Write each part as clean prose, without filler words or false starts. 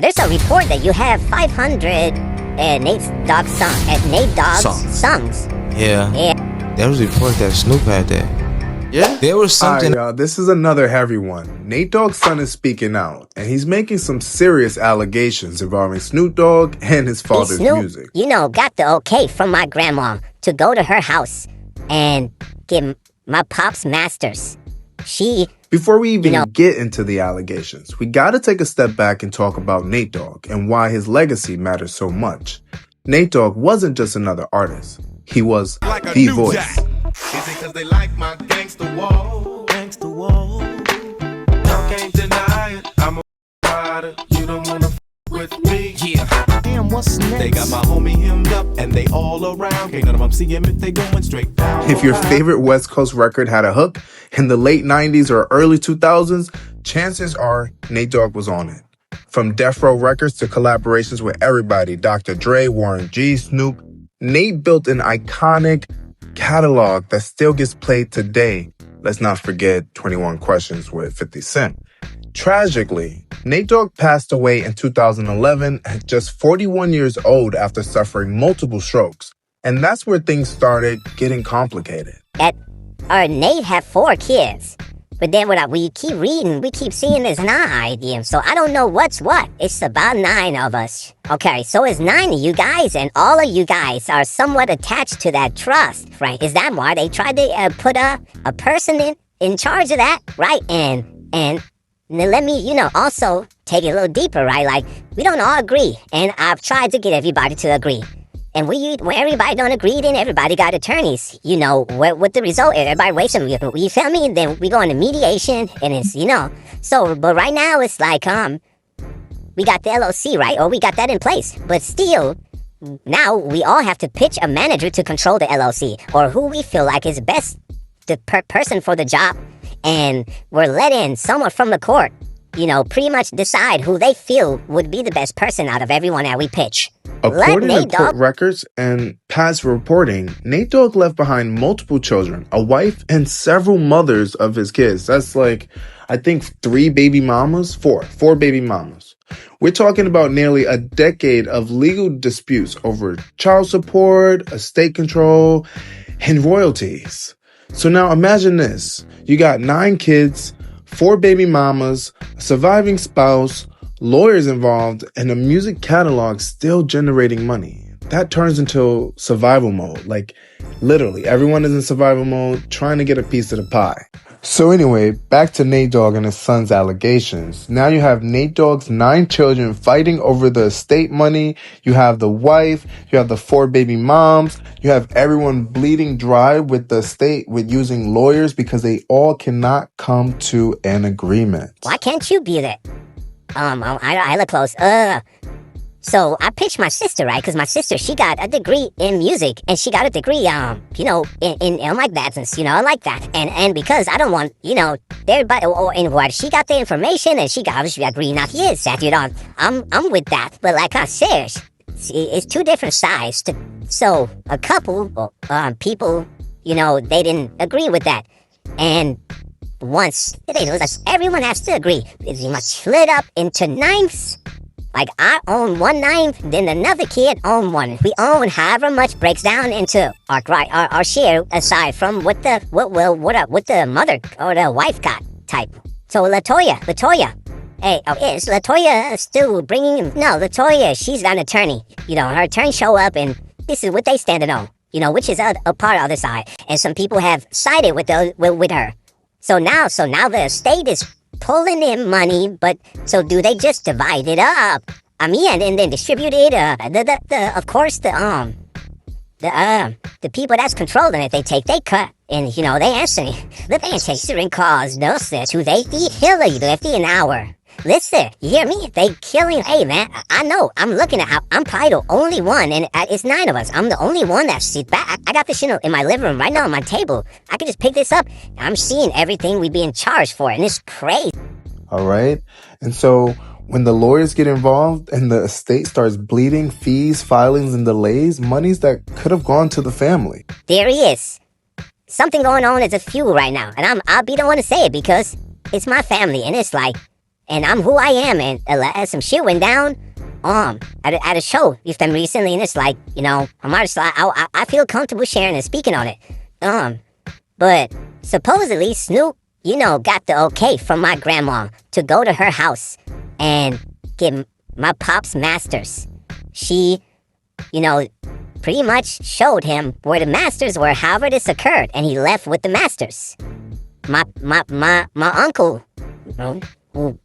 There's a report that you have 500 Nate Dogg songs. Yeah. There was a report that Snoop had that. Yeah. There was something. Alright, y'all, this is another heavy one. Nate Dogg's son is speaking out, and he's making some serious allegations involving Snoop Dogg and his father's Snoop, music. Got the okay from my grandma to go to her house and give my pops masters. Before we even get into the allegations, we gotta take a step back and talk about Nate Dogg and why his legacy matters so much. Nate Dogg wasn't just another artist. He was the voice. Is it cause they like my gangsta wall? Gangsta wall. Y'all can't deny it. I'm a rider. You don't wanna with me. Yeah. Damn, what's next? They got my homie hemmed up and they all around. Can't none of them see him if they going straight down. If your favorite West Coast record had a hook in the late 90s or early 2000s, chances are Nate Dogg was on it. From Death Row Records to collaborations with everybody, Dr. Dre, Warren G, Snoop, Nate built an iconic catalog that still gets played today. Let's not forget 21 Questions with 50 Cent. Tragically, Nate Dogg passed away in 2011 at just 41 years old after suffering multiple strokes. And that's where things started getting complicated. Nate had 4 kids. But then we keep reading, we keep seeing there's 9. So I don't know what's what. It's about 9 of us. Okay, so it's 9 of you guys, and all of you guys are somewhat attached to that trust, right? Is that why they tried to put a person in charge of that, right? And let me, also take it a little deeper, right? Like, we don't all agree, and I've tried to get everybody to agree. And when everybody don't agree, then everybody got attorneys. What the result is. Everybody waits them. You feel me? Then we go into mediation, and it's, So, but right now, it's like, we got the LLC, right? Or we got that in place. But still, now we all have to pitch a manager to control the LLC, or who we feel like is best, the person for the job. And we're letting someone from the court, pretty much decide who they feel would be the best person out of everyone that we pitch. According to court records and past reporting, Nate Dogg left behind multiple children, a wife, and several mothers of his kids. That's like, I think 4 baby mamas. We're talking about nearly a decade of legal disputes over child support, estate control, and royalties. So now imagine this. You got 9 kids, 4 baby mamas, a surviving spouse, lawyers involved, and a music catalog still generating money. That turns into survival mode. Like, literally, everyone is in survival mode, trying to get a piece of the pie. So anyway, back to Nate Dogg and his son's allegations. Now you have Nate Dogg's 9 children fighting over the estate money. You have the wife. You have the 4 baby moms. You have everyone bleeding dry with the estate with using lawyers because they all cannot come to an agreement. Why can't you be that? I look close. So I pitched my sister, right? Because my sister, she got a degree in music, and she got a degree, in like that, I like that. And because I don't want, everybody, and what, she got the information, and she got obviously agree not his, that, I'm with that. But like I said, it's 2 different sides. So a couple, people, they didn't agree with that. And once, everyone has to agree. It's much split up into 9ths. Like, I own 1 9th, then another kid own 1. We own however much breaks down into our share, aside from what the mother or the wife got type. So Latoya, hey, is Latoya still bringing? No, Latoya, she's an attorney. Her attorney show up, and this is what they standing on. Which is a part of the other side, and some people have sided with her. So now the estate is pulling in money, but so do they just divide it up? And then distribute it. Of course, the people that's controlling it, they cut, and they answering. They answering calls. No, sir, to they $50 an hour. Listen, you hear me? They killing. Hey, man, I know. I'm looking at. I'm probably the only one, and it's 9 of us. I'm the only one that sees back. I got this shit in my living room right now on my table. I can just pick this up. I'm seeing everything we being charged for, and it's crazy. All right, and so when the lawyers get involved and the estate starts bleeding fees, filings, and delays, monies that could have gone to the family. There he is. Something going on as a few right now, and I'll be the one to say it because it's my family, and it's like. and I'm who I am, and some shit went down, at a show you feel me, recently, and it's like, you know, I feel comfortable sharing and speaking on it, but supposedly Snoop, you know, got the okay from my grandma to go to her house and get my pop's masters. She, you know, pretty much showed him where the masters were, however this occurred, and he left with the masters. My uncle, you know,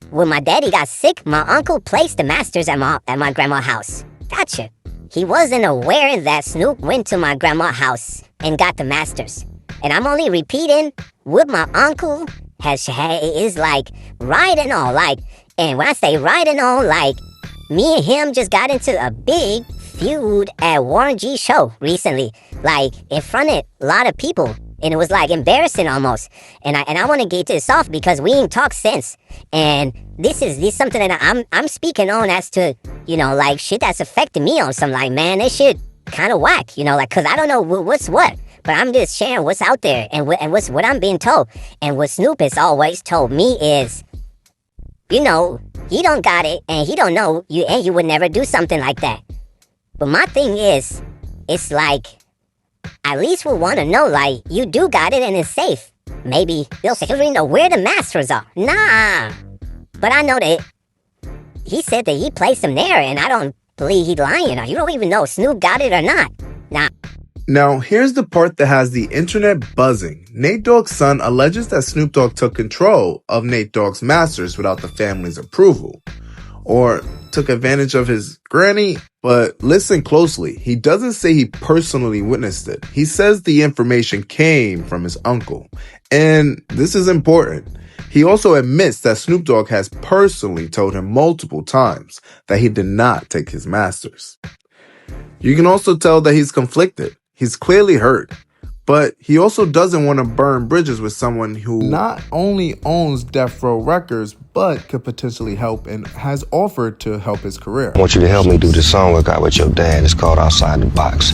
when my daddy got sick, my uncle placed the masters at my grandma's house. Gotcha. He wasn't aware that Snoop went to my grandma's house and got the masters. And I'm only repeating what my uncle is like riding on, like, and when I say riding on, like, me and him just got into a big feud at Warren G's show recently, like, in front of a lot of people. And it was like embarrassing almost. And I want to get this off because we ain't talked since. And this is something that I'm speaking on as to, you know, like, shit that's affecting me on some, like, man, this shit kind of whack, you know, like, cause I don't know what's what. But I'm just sharing what's out there and what's what I'm being told. And what Snoop has always told me is, you know, he don't got it and he don't know you, and you would never do something like that. But my thing is, it's like, at least we want to know, like, you do got it and it's safe. Maybe they'll say, you don't know where the masters are. Nah. But I know that he said that he placed them there, and I don't believe he's lying. You don't even know if Snoop got it or not. Nah. Now, here's the part that has the internet buzzing. Nate Dogg's son alleges that Snoop Dogg took control of Nate Dogg's masters without the family's approval, or took advantage of his granny. But listen closely, he doesn't say he personally witnessed it. He says the information came from his uncle. And this is important. He also admits that Snoop Dogg has personally told him multiple times that he did not take his masters. You can also tell that he's conflicted. He's clearly hurt, but he also doesn't want to burn bridges with someone who not only owns Death Row Records, but could potentially help and has offered to help his career. I want you to help me do this song I got with your dad. It's called Outside the Box.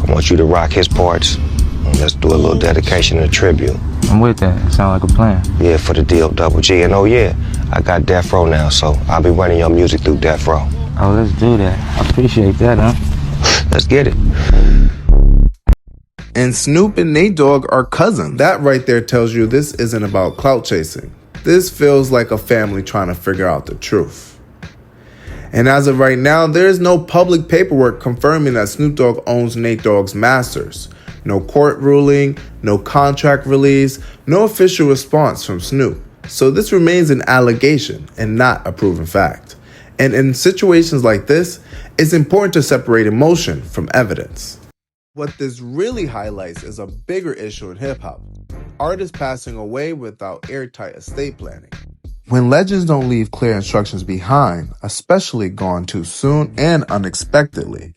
I want you to rock his parts. And let's do a little dedication and a tribute. I'm with that. It sounds like a plan. Yeah, for the DOG. And oh yeah, I got Death Row now, so I'll be running your music through Death Row. Oh, let's do that. I appreciate that, huh? Let's get it. And Snoop and Nate Dogg are cousins. That right there tells you this isn't about clout chasing. This feels like a family trying to figure out the truth. And as of right now, there is no public paperwork confirming that Snoop Dogg owns Nate Dogg's masters. No court ruling, no contract release, no official response from Snoop. So this remains an allegation and not a proven fact. And in situations like this, it's important to separate emotion from evidence. What this really highlights is a bigger issue in hip-hop. Artists passing away without airtight estate planning. When legends don't leave clear instructions behind, especially gone too soon and unexpectedly,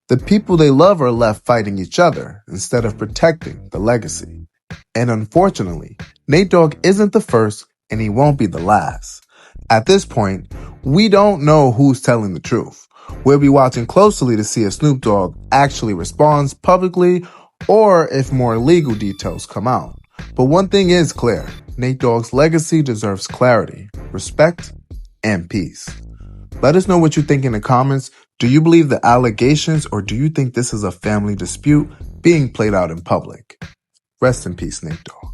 the people they love are left fighting each other instead of protecting the legacy. And unfortunately, Nate Dogg isn't the first and he won't be the last. At this point, we don't know who's telling the truth. We'll be watching closely to see if Snoop Dogg actually responds publicly or if more legal details come out. But one thing is clear, Nate Dogg's legacy deserves clarity, respect, and peace. Let us know what you think in the comments. Do you believe the allegations, or do you think this is a family dispute being played out in public? Rest in peace, Nate Dogg.